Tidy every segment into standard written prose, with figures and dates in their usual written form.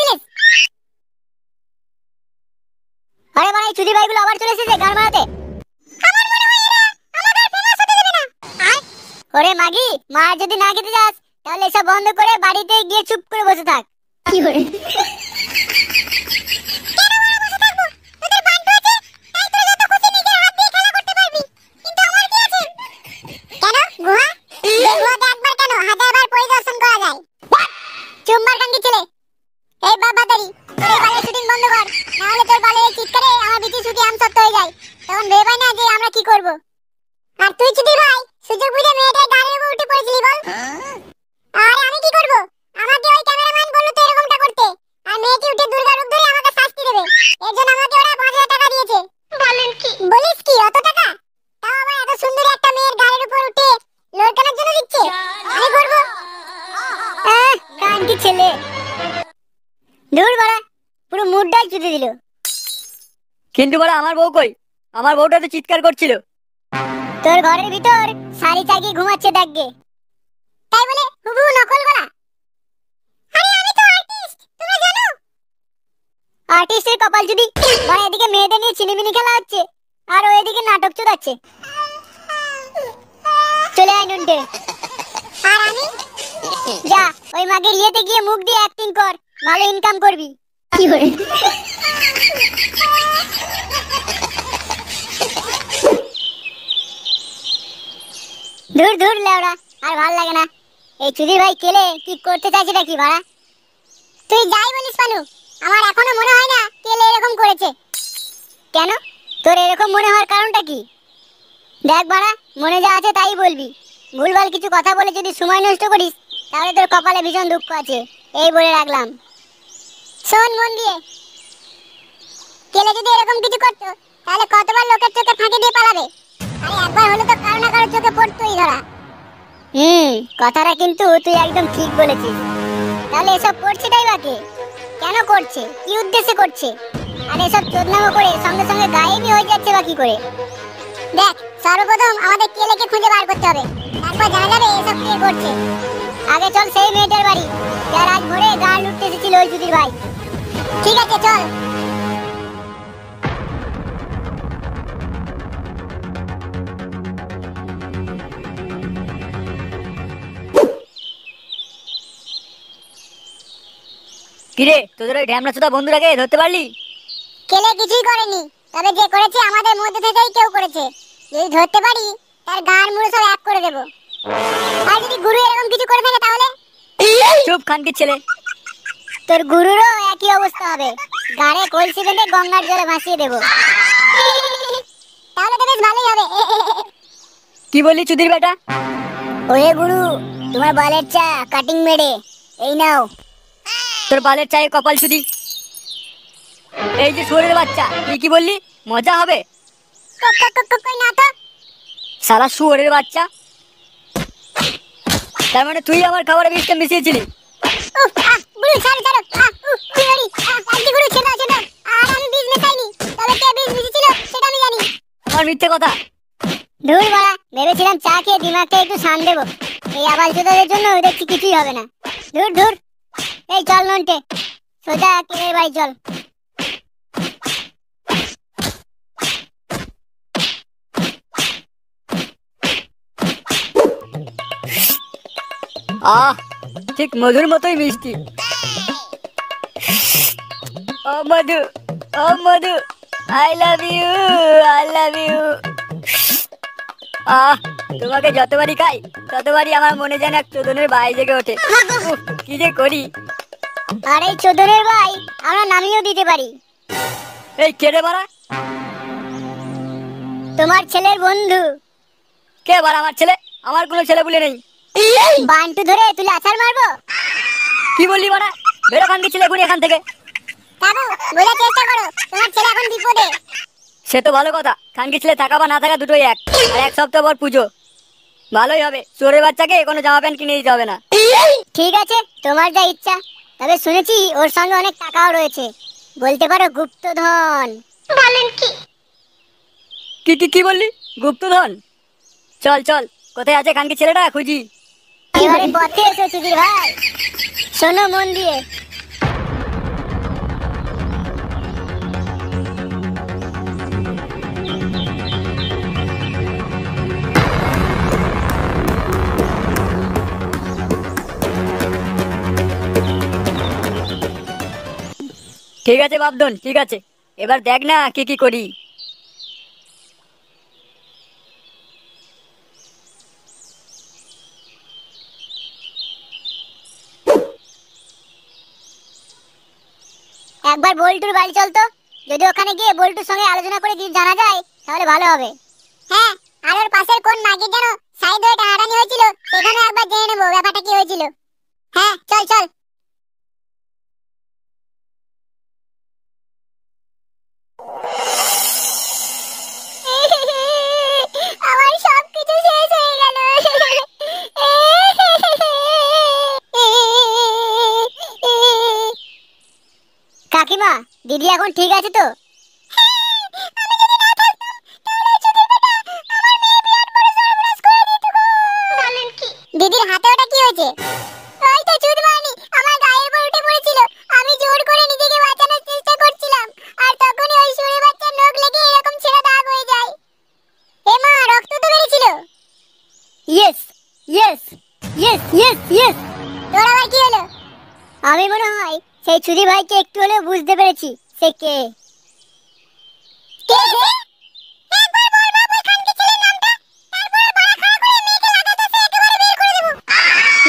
করেছিলিস? আরে মানে চুদি ভাইগুলো আবার চলে এসেছে গান মারাতে। আমার মনে হয় এরা আমাদের ফেমাস হতে দেবে না। ওরে মাগি, মা যদি না খেতে যাস তাহলে এসব বন্ধ করে বাড়িতে গিয়ে চুপ করে বসে থাক। কি করে? ছেলে দূর বাড়া, পুরো মুডটাই চুদে দিল। কিন্তু বড় আমার বউ কই? আমার বউটা তো চিৎকার করছিল। তোর ঘরের ভিতর শাড়ি চাগিয়ে ঘুমাচ্ছে দেখগে। তাই বলে হুবহু নকল করা? আরে আমি তো আর্টিস্ট, তোমরা জানো? আর্টিস্টের কপাল যদি মানে এদিকে মেয়েদের নিয়ে চিনিমিনি খেলা হচ্ছে আর ও এদিকে নাটক চুদাচ্ছে। চলে আয় নুনটে। আর আমি যা ওই মাগের ইয়েতে গিয়ে মুখ দিয়ে অ্যাক্টিং কর, ভালো ইনকাম করবি। কি করে? দূর দূর লেওড়া, আর ভাল লাগে না। এই চুদির ভাই কেলে কি করতে চাইছে কি ভাড়া? তুই যাই বলিস পানু, আমার এখনো মনে হয় না কেলে এরকম করেছে। কেন? তোর এরকম মনে হওয়ার কারণটা কি? দেখ ভাড়া, মনে যা আছে তাই বলবি। ভুলভাল কিছু কথা বলে যদি সময় নষ্ট করিস তাহলে তোর কপালে ভীষণ দুঃখ আছে, এই বলে রাখলাম। শোন মন দিয়ে, কেলে যদি এরকম কিছু করতো তাহলে কতবার লোকের চোখে ফাঁকি দিয়ে পালাবে? আরে একবার হলে তো কারো না কারো চোখে পড়তোই ধরা। কথাটা কিন্তু তুই একদম ঠিক বলেছিস। তাহলে এসব করছেটাই বা কে? কেন করছে? কি উদ্দেশ্যে করছে? আর এসব চোদনামো করে সঙ্গে সঙ্গে গায়েবই হয়ে যাচ্ছে বা কি করে? দেখ, সর্বপ্রথম আমাদের কেলেকে খুঁজে বার করতে হবে, তারপর জানা যাবে এসব কে করছে। আগে চল সেই মেয়েটার বাড়ি যার আজ ভোরে গান লুটতে এসেছিল ওই চুদির ভাই। ঠিক আছে চল। কিরে, তোদের ওই ঢ্যামনা চোদা বন্ধুরাকে ধরতে পারলি? কেলে কিছুই করেনি, তবে যে করেছে আমাদের মধ্যে থেকেই কেউ করেছে। যদি ধরতে পারি তার গান মুড়ে সব এক করে দেব। আর যদি গুরু এরকম কিছু করে থাকে তাহলে? চুপ খানকির ছেলে। তোর গুরুরও একই অবস্থা হবে, গাড়ে কলসি বেঁধে গঙ্গার জলে ভাসিয়ে দেব। তাহলে তো বেশ ভালোই হবে। কি বললি চুদির বেটা? ওহে গুরু, তোমার বালের চা কাটিং মেরে এই নাও। তোর বালের চায়ে কপাল চুদি। এই যে শুয়োরের বাচ্চা, তুই কি বললি মজা হবে? কই না তো। শালা শুয়োরের বাচ্চা, তার মানে তুই আমার খাবারে বিষটা মিশিয়েছিলি? গুরু ছাড়ো ছাড়ো, গুরু আজকে গুরু ছেড়ে দাও ছেড়ে দাও। আর আমি বীজ মেশাইনি, তবে কে বীজ মিশিয়েছিল সেটা আমি জানি। আমার মিথ্যে কথা। ধুর বাড়া, ভেবেছিলাম চা খেয়ে দিমাগটা একটু শান দেবো, এই আবাল চোদাদের জন্য দেখছি কিছুই হবে না। ধুর ধুর, এই চল নন্টে, সোজা কেলের বাড়ি চল। ঠিক মধুর মতোই মিষ্টি। ও মধু, ও মধু, I love you, I love you. তোমাকে যতবারই খাই ততবারই আমার মনে যেন এক চোদনের ভাই জেগে ওঠে। কি যে করি। আর এই চোদনের ভাই আমরা নামিয়েও দিতে পারি। এই কেড়ে মারা? তোমার ছেলের বন্ধু। কে বাড়া আমার ছেলে? আমার কোনো ছেলে বলে নেই। বান্টু ধরে তুই আছাড় মারবো? কি বললি বাড়া? বেরো খানকি ছেলে এখনই এখান থেকে। বাবু বোঝার চেষ্টা করো, তোমার ছেলে এখন বিপদে। সে তো ভালো কথা, খানকি ছেলে থাকা বা না থাকা দুটোই এক। আর এক সপ্তাহ পর পুজো, ভালোই হবে। চোরের বাচ্চাকে কোনো জামা প্যান্ট কিনে দিতে হবে না। ঠিক আছে, তোমার যা ইচ্ছা। তবে শুনেছি ওর সঙ্গে অনেক টাকাও রয়েছে, বলতে পারো গুপ্তধন। বলেন কি? কি বললি? গুপ্তধন? চল চল, কোথায় আছে খানকি ছেলেটা খুঁজি। এবারে পথে এসো চুদির ভাই, শোনো মন দিয়ে। ঠিক আছে বাবদন, ঠিক আছে, এবার দেখ না কি কি করি। একবার বল্টুর বাড়ি চল তো, যদি ওখানে গিয়ে বল্টুর সঙ্গে আলোচনা করে কিছু জানা যায় তাহলে ভালো হবে। হ্যাঁ, আর ওর পাশের কোন মাগির যেন সাইড হয়ে টানাটানি হয়েছিল, সেখানে একবার জেনে নেবো ব্যাপারটা কি হয়েছিল। হ্যাঁ চল চল। আমার সবকিছু শেষ হয়ে গেল। কাকিমা, দিদি এখন ঠিক আছে তো? দিদির হাতে ওটা কি হয়েছে? ওই তো চুদমানি আমার গায়ের উপর উঠে পড়েছিল, আমি জোর করে নিজেকে বাঁচানোর চেষ্টা করছিলাম, আর তখনই ওই শুঁড়ে বাচ্চার নখ লেগে এরকম ছেঁড়া দাগ হয়ে যায়। এ মা, রক্ত তো বেরিয়েছিল। Yes yes yes yes yes. তোর আবার কি হলো? আমি মনে হয় সেই চুদি ভাইকে একটু হলেও বুঝতে পেরেছি সে কে। কে সে? একবার বল বাবু খানকে ছেলের নামটা, তারপরে বড় খাড়া করে মেয়েকে লাগাতে সে একেবারে বের করে দেব।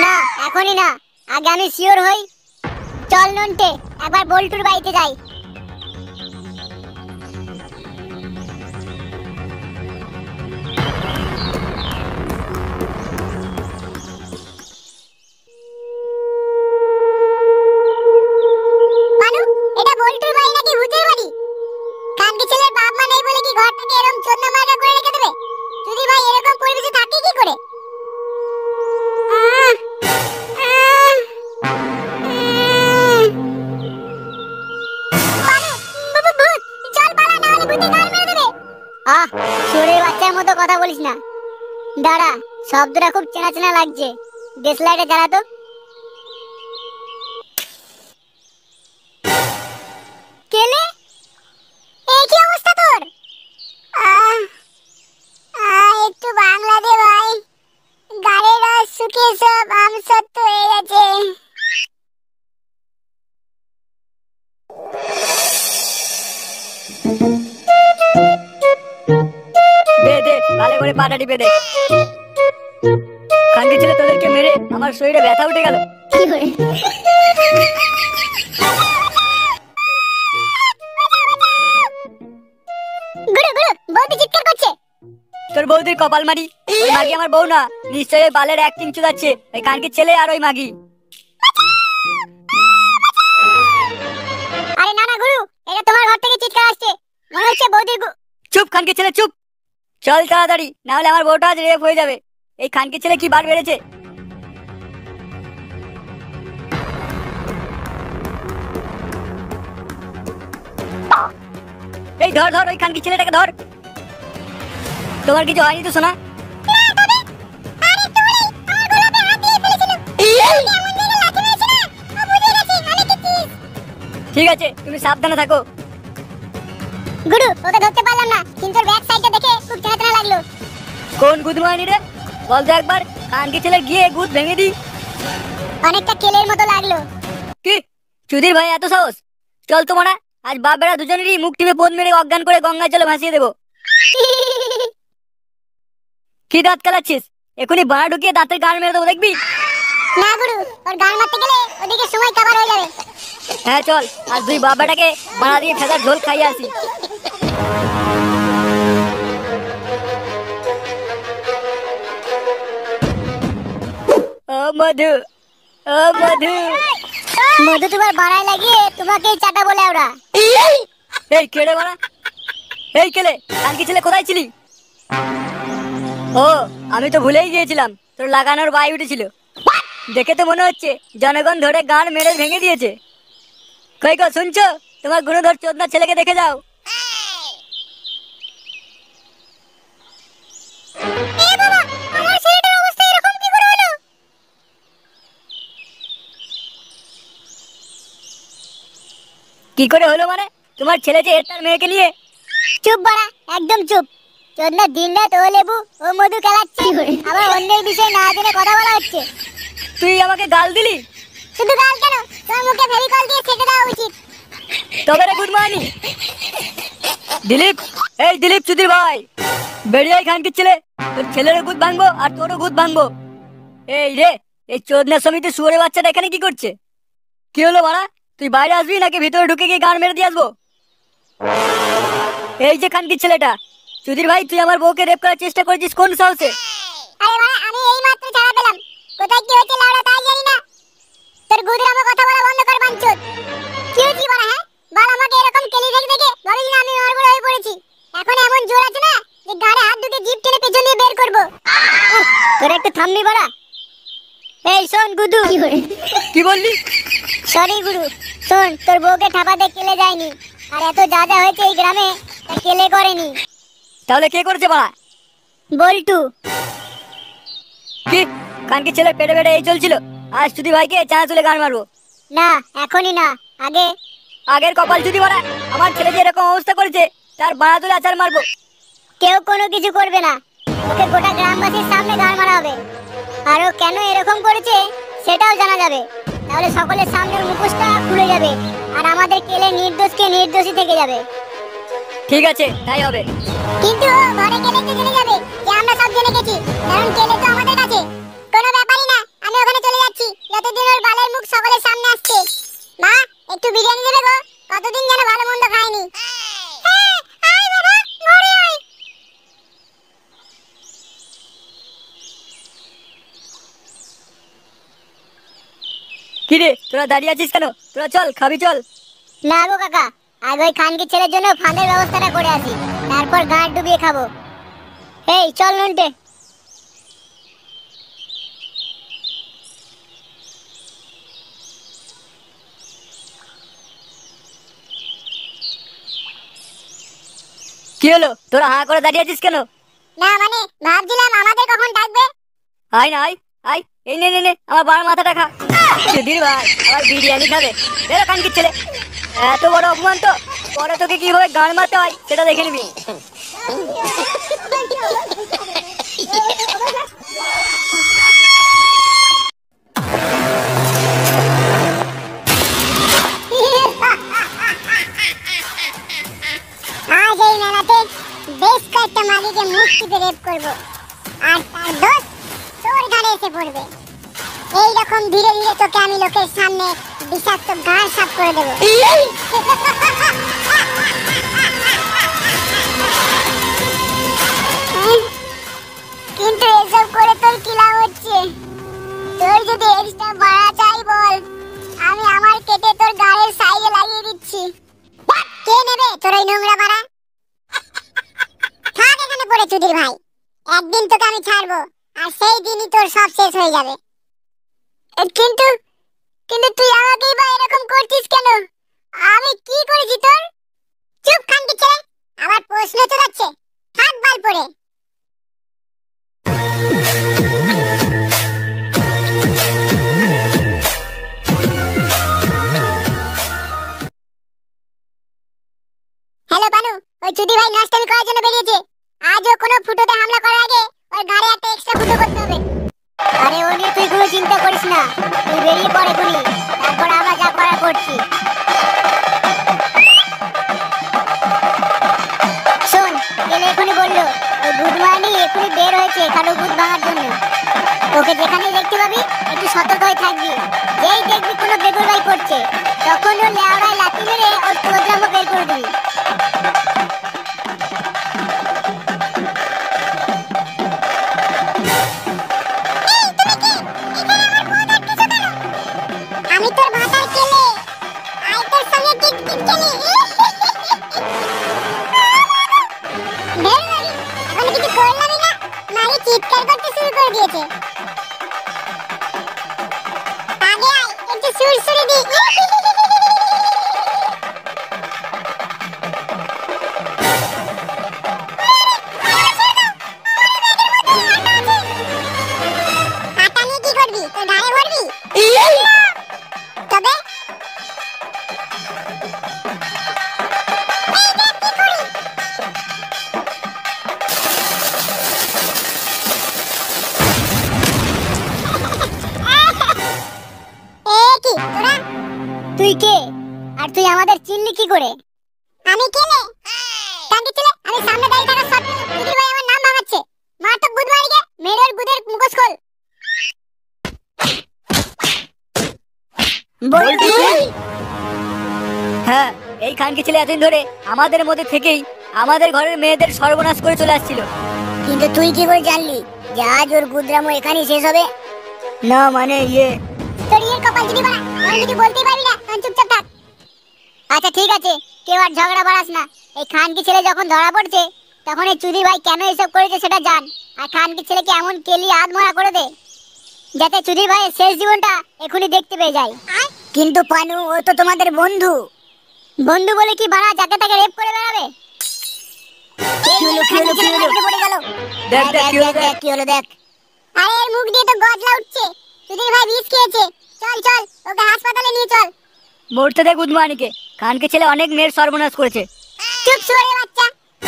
না, এখনই না, আগে আমি শিওর হই। চল নন্টে, একবার বল্টুর বাড়িতে যাই। মানু, এটা বল্টুর বাড়ি নাকি ভূতের বাড়ি? কানকে ছেলের বাপ মা নেই বলে কি ঘরটাকে এরকম চোদনা মার্কা করে রেখে দেবে? যদি ভাই এরকম পরিবেশে থাকে কি করে? আহ, চোরের বাচ্চার মতো কথা বলিস না। দাঁড়া, শব্দটা খুব চেনা চেনা লাগছে, দেশলাইটে জ্বালা তো। কেলে, এই কি অবস্থা তোর? একটু বাংলা দে ভাই, গাড়ির রস শুকিয়ে সব আমসত্ব হয়ে গেছে। দে দে, ভালো করে পাটা টিপে দে। খানকি ছেলে তোদেরকে মেরে আমার শরীরে ব্যথা উঠে গেল। কি করে? গুরু গুরু, বৌদি চিৎকার করছে। তোর বৌদির কপাল মারি, ওই মাগি আমার বউ না, নিশ্চয়ই বালের অ্যাক্টিং চুদাচ্ছে ওই খানকির ছেলে আর ওই মাগি। আরে না না গুরু, এটা তোমার ঘর থেকে চিৎকার আসছে, মনে হচ্ছে বৌদির চুপ খানকির ছেলে চুপ, চল তাড়াতাড়ি, না হলে আমার বউটা আজ রেপ হয়ে যাবে। এই খানকির ছেলে কি বার বেড়েছে। এই ধর ধর, ওই খানকির ছেলেটাকে ধর। তোমার কিছু হয়নি তো সোনা? ঠিক আছে, তুমি সাবধানে থাকো। গুরু, ওকে ধরতে পারলাম না, কিন্তু ওর ব্যাক সাইডটা দেখে খুব চেনা চেনা লাগলো। কোন গুদমানি রে, বল তো একবার, খানকির ছেলে গিয়ে গুদ ভেঙে দি। অনেকটা কেলের মতো লাগলো। কি চুদির ভাই এত সাহস? চল তো মানা, আজ বাপ বেড়া দুজনেরই মুখ টিপে পোদ মেরে অজ্ঞান করে গঙ্গায় জলে ভাসিয়ে দেবো। কি দাঁত কালাচ্ছিস? এখনই বাড়া ঢুকিয়ে দাঁতের গান মেরে দেবো, দেখবি? না গুরু, ওর গান মারতে গেলে ওদিকে সময় কভার হয়ে যাবে। হ্যাঁ চল, আর দুই বাপ বেটাকে বাড়া দিয়ে ফেদার ঝোল খাইয়ে আসি। ও মধু, ও মধু। মধু তোমার বাড়ায় লাগিয়ে তোমাকে চাটা বলে ওরা। এই কেড়ে বাড়া, এই কেলে, কানকি ছেলে কোথায় ছিলি? ও, আমি তো ভুলেই গিয়েছিলাম তোর লাগানোর বাই উঠেছিল। দেখে তো মনে হচ্ছে জনগণ ধরে গান মেরে ভেঙে দিয়েছে। কই গো শুনছো? তোমার গুণধর চোদনা ছেলেকে দেখে যাও। কি করে হলো মানে? তোমার ছেলে যে এর তার মেয়েকে নিয়ে। চুপ বাড়া, একদম চুপ। চোদনা দিন রাত ও লেবু ও মধু খেলাচ্ছে, আবার অন্যের বিষয় না জেনে কথা বলা হচ্ছে। তুই আমাকে গাল দিলি? শুধু গাল কেন, তোর মুখে ফেভিকল দিয়ে সেটে দেওয়া উচিত। তবে রে গুড মর্নিং দিলীপ। এই দিলীপ চুদির ভাই, বেরিয়ে খানকির ছেলে, তোর ছেলেরও গুদ ভাঙবো আর তোরও গুদ ভাঙবো। এই রে, এই চোদনা সমিতি শুয়োরের বাচ্চাটা এখানে কি করছে? কি হলো বাড়া, তুই বাইরে আসবি নাকি ভিতরে ঢুকে গিয়ে গান মেরে দিয়ে আসবো? এই যে খানকির ছেলেটা, চুদির ভাই তুই আমার বউকে রেপ করার চেষ্টা করেছিস কোন সাহসে? আরে বাড়া, আমি এই মাত্র ছাড়া পেলাম। কোথায় কি হচ্ছে লাউড়া তাই জানি না। তোর গুদির আমার কথা বলা বন্ধ কর বাঞ্চোদ। কি হচ্ছে বাড়া? হ্যাঁ বল, আমাকে এরকম কেলি দেখে দেখে ভাবিস না আমি নড়বড় হয়ে পড়েছি। এখন এমন জোর আছে না যে গাড়ে হাত ঢুকে জিভ টেনে পেছন দিয়ে বের করব। তোরা একটু থামবি বাড়া। এই শোন গুদু। কি বললি? সরি গুরু, শোন তোর বউকে ঠাপাতে কেলে যায়নি, আর এত যা যা হয়েছে এই গ্রামে তা কেলে করেনি। তাহলে কে করেছে বাড়া? বল্টু। কি খানকির ছেলে পেটে পেটে এই চলছিল, আজ চুদি ভাইকে চানা চলে গান মারবো? না এখনই না, আগে। আগের কপাল চুদি মারা, আমার ছেলে যে এরকম অবস্থা করেছে তার বাড়া তুলে আচার মারবো। কেউ কোনো কিছু করবে না, ওকে গোটা গ্রামবাসীর সামনে গান মারা হবে। আর ও কেন এরকম করেছে সেটাও জানা যাবে। তাহলে সকলের সামনে ওর মুখোশটা খুলে যাবে, আর আমাদের কেলে নির্দোষকে নির্দোষী থেকে যাবে। ঠিক আছে, তাই হবে। কিন্তু ও ঘরে গেলে তো জেনে যাবে যে আমরা সব জেনে গেছি, কারণ কেলে তো আমাদের কাছে। কোনো ব্যাপারই না, আমি ওখানে চলে যাচ্ছি যতদিন ওর বালের মুখ সকলের সামনে আসছে। মা, একটু বিরিয়ানি দেবে গো, কতদিন যেন ভালো মন্দ খাইনি। হ্যাঁ, আয় বাবা, ঘরে আয়। কি রে, তোরা দাঁড়িয়ে আছিস কেন? তোরা চল, খাবি চল। না গো কাকা, আগে ওই খানকির ছেলের জন্য ফাঁদের ব্যবস্থাটা করে আসি, তারপর গাঁট ডুবিয়ে খাবো। এই চল নন্টে। কি হলো, তোরা হাঁ করে দাঁড়িয়ে আছিস কেন? না মানে ভাবছিলাম আমাদের কখন ডাকবে। আয় না, আয় আয়, এই নে নে নে, আমার বাবার মাথাটা খা। চুদির ভাই আবার বিরিয়ানি খাবে? বেরো খানকির ছেলে, এত বড় অপমান তো, পরে তোকে কিভাবে গান মারতে হয় সেটা দেখে নিবি। আজ এই মেলাতে বেশ কয়েকটা মালিকে মুখ টিপে রেপ করবো, আর তার দোষ তোর ঘাড়ে এসে পড়বে। এইরকম ধীরে ধীরে তোকে আমি লোকের সামনে বিষাক্ত গান সাফ করে দেবো। কিন্তু এসব করে তোর কি লাভ হচ্ছে? তোর যদি এক্সট্রা ভাড়া চাই বল, আমি আমার কেটে তোর গাড়ির সাইডে লাগিয়ে দিচ্ছি। কে নেবে তোর এই নোংরা ভাড়া? থাক এখানে পড়ে চুদির ভাই, একদিন তোকে আমি ছাড়বো, আর সেই দিনই তোর সব শেষ হয়ে যাবে। কিন্তু কিন্তু তুই আমাকেই বা এরকম করছিস কেন? আমি কি করেছি তোর? চুপ খানকি ছেলে, আবার প্রশ্ন চলাচ্ছে, থাক বাল পড়ে। হ্যালো বানু, ওই চুদি ভাই নাস্তামি করার জন্য বেরিয়েছে। আজও কোনো ফুটোতে হামলা করার আগে ওর গাড়ি একটা এক্সট্রা ফুটো করতে হবে। আরে ও নিয়ে তুই কোনো চিন্তা করিস না, তুই বেরিয়ে পড় এখনই, তারপর আমরা যা করার করছি। শোন, গেলে এখনই বললো ওই বুধমানি এখনই বের হয়েছে খাটো ভূত ভাঙার জন্য। ওকে যেখানে দেখতে পাবি একটু সতর্ক হয়ে থাকবি। যেই দেখবি কোনো বেগুরবাই করছে, তখন ওর লেওড়ায় লাথি মেরে ওর প্রোগ্রামও বের করে দিবি। আমি তোর ভাতার কেলে, আই তোর সঙ্গে টিক টিক কেলে। এখন কিছু করলামই না, মারি চিৎকার করতে শুরু করে দিয়েছে। আগে আয়, একটু সুরসুরি দি। আটা নিয়ে কি করবি? তোর গায়ে ভরবি? তবে তুই কে আর তুই আমাদের চিনলি কি করে? আমি কেলে কান্দি ছেলে, আমি সামনে দাঁড়িয়ে থাকা সত্ত্বেও চুদির ভাই আমার নাম ভাঙাচ্ছে। মার তো গুদ মারিকে, মেরের গুদের মুখোশ খোল। বল্টু তুই? হ্যাঁ, এই খানকি ছেলে এতদিন ধরে আমাদের মধ্যে থেকেই আমাদের ঘরের মেয়েদের সর্বনাশ করে চলে আসছিল। কিন্তু তুই কি করে জানলি যে আজ ওর গুদরামো এখানেই শেষ হবে? না মানে তোর ইয়ের কপাল যদি বাড়া, তুই যদি বলতেই পারবি না, তখন চুপচাপ থাক। আচ্ছা ঠিক আছে, কেউ আর ঝগড়া বাড়াস না। এই খানকি ছেলে যখন ধরা পড়ছে তখন এই চুদির ভাই কেন এসব করেছে সেটা জান। আর খানকি ছেলেকে এমন কেলি আধমরা করে দে যাতে চুদির ভাইয়ের শেষ জীবনটা এখনই দেখতে পেয়ে যায়। কিন্তু পানু, ও তো তোমাদের বন্ধু। বন্ধু বলে কি বাড়া যাকে তাকে রেপ করে বেড়াবে? কি হলো দেখ। আরে এর মুখ দিয়ে তো গজলা উঠছে। চুদির ভাই বিষ খেয়েছে। চল চল, ওকে হাসপাতালে নিয়ে চল। মরতে দে গুদমানিকে, খানকি ছেলে অনেক মেয়ের সর্বনাশ করেছে। চুপ শুয়োরের বাচ্চা,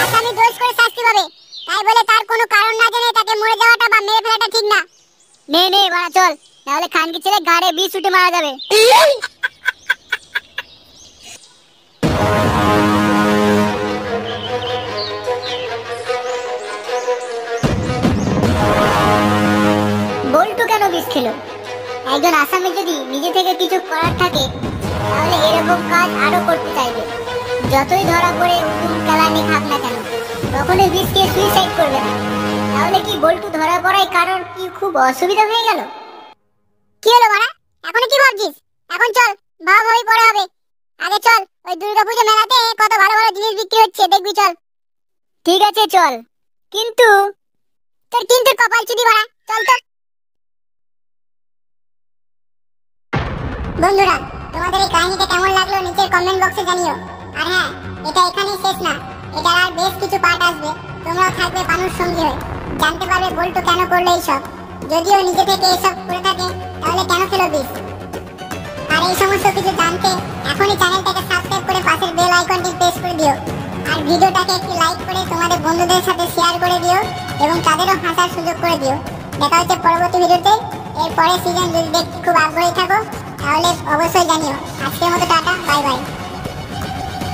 আসামি দোষ করে শাস্তি পাবে, তাই বলে তার কোনো কারণ না জেনে তাকে মরে যাওয়াটা বা মেরে ফেলাটা ঠিক না। নে নে বাড়া চল, তাহলে খানকি ছেলে গাড়ে বিষ ছুটে মারা যাবে। বল্টু কেন বিষ খেলো? একজন আসামি যদি নিজে থেকে কিছু করার থাকে তাহলে এরকম কাজ আরো করতে চাইবে। যতই ধরা পড়ে উকুন কেলানি খাক না কেন, কখনোই বিষ খেয়ে সুইসাইড করবে না। তাহলে কি বল্টু ধরা পড়ায় কারণ কি খুব অসুবিধা হয়ে গেল? কি হলো বাড়া, এখন কি ভাবছিস? এখন চল, ভাবাভাবি পরে হবে। আগে চল, ওই দুর্গাপূজা মেলাতে কত ভালো ভালো জিনিস বিক্রি হচ্ছে দেখবি, চল। ঠিক আছে চল, কিন্তু তোর কিন্তু কপাল চুদি বাড়া, চল তো। বন্ধুরা, তোমাদের এই কাহিনীটা কেমন লাগলো নিচের কমেন্ট বক্সে জানিও। আর হ্যাঁ, এটা এখানেই শেষ না, এটার আর বেশ কিছু পার্ট আসবে। তোমরাও থাকবে পানুর সঙ্গী হয়ে, জানতে পারবে বল্টু কেন করলো এইসব। যদিও নিজে থেকে এসব করে থাকে তাহলে কেন খেলো বিষ। আর এই সমস্ত কিছু জানতে এখনই চ্যানেলটাকে সাবস্ক্রাইব করে পাশের বেল আইকনটি প্রেস করে দিও। আর ভিডিওটাকে একটি লাইক করে তোমাদের বন্ধুদের সাথে শেয়ার করে দিও এবং তাদেরও হাসার সুযোগ করে দিও। দেখা হচ্ছে পরবর্তী ভিডিওতে। এর পরের সিজন যদি দেখতে খুব আগ্রহী থাকো তাহলে অবশ্যই জানিও। আজকের মতো টাটা, বাই বাই।